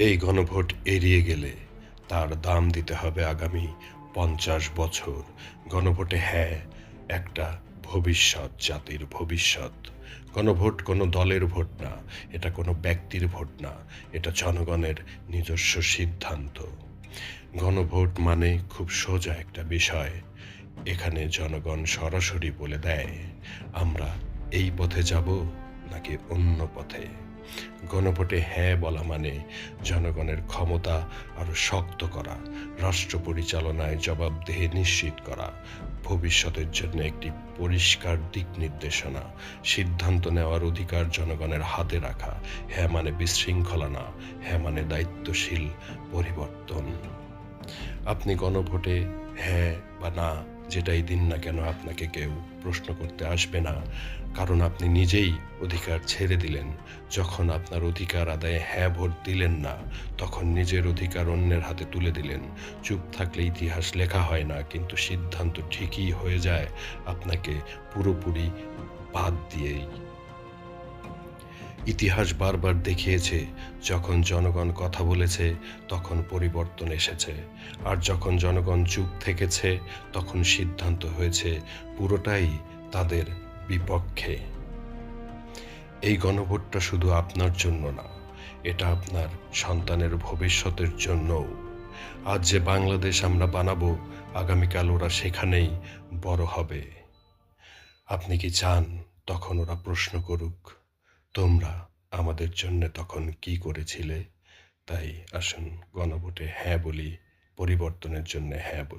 এই গণভোট এড়িয়ে গেলে তার দাম দিতে হবে আগামী ৫০ বছর। গণভোটে হ্যাঁ একটা ভবিষ্যৎ, জাতির ভবিষ্যৎ। গণভোট কোনো দলের ভোট না, এটা কোনো ব্যক্তির ভোট না, এটা জনগণের নিজস্ব সিদ্ধান্ত। গণভোট মানে খুব সোজা একটা বিষয়। এখানে জনগণ সরাসরি বলে দেয় আমরা এই পথে যাব নাকি অন্য পথে। গণভোটে হ্যাঁ বলা মানে জনগণের ক্ষমতা আরও শক্ত করা, রাষ্ট্র পরিচালনায় জবাবদিহি নিশ্চিত করা, ভবিষ্যতের জন্য একটি পরিষ্কার দিক নির্দেশনা, সিদ্ধান্ত নেওয়ার অধিকার জনগণের হাতে রাখা। হ্যাঁ মানে বিশৃঙ্খলা না, হ্যাঁ মানে দায়িত্বশীল পরিবর্তন। আপনি গণভোটে হ্যাঁ বা না যেটাই দিন না কেন আপনাকে কেউ প্রশ্ন করতে আসবে না, কারণ আপনি নিজেই অধিকার ছেড়ে দিলেন। যখন আপনার অধিকার আদায়ে হ্যাঁ ভোট দিলেন না, তখন নিজের অধিকার অন্যের হাতে তুলে দিলেন। চুপ থাকলে ইতিহাস লেখা হয় না, কিন্তু সিদ্ধান্ত ঠিকই হয়ে যায় আপনাকে পুরোপুরি বাদ দিয়েই। ইতিহাস বারবার দেখিয়েছে যখন জনগণ কথা বলেছে তখন পরিবর্তন এসেছে, আর যখন জনগণ চুপ থেকেছে তখন সিদ্ধান্ত হয়েছে পুরোটাই তাদের বিপক্ষে। এই গণভোটটা শুধু আপনার জন্য না, এটা আপনার সন্তানের ভবিষ্যতের জন্যও। আজ যে বাংলাদেশ আমরা বানাবো, আগামীকাল ওরা সেখানেই বড় হবে। আপনি কি চান তখন ওরা প্রশ্ন করুক, তোমরা আমাদের জন্য তখন কি করেছিলে? তাই আসুন গণভোটে হ্যাঁ বলি, পরিবর্তনের জন্য হ্যাঁ বলি।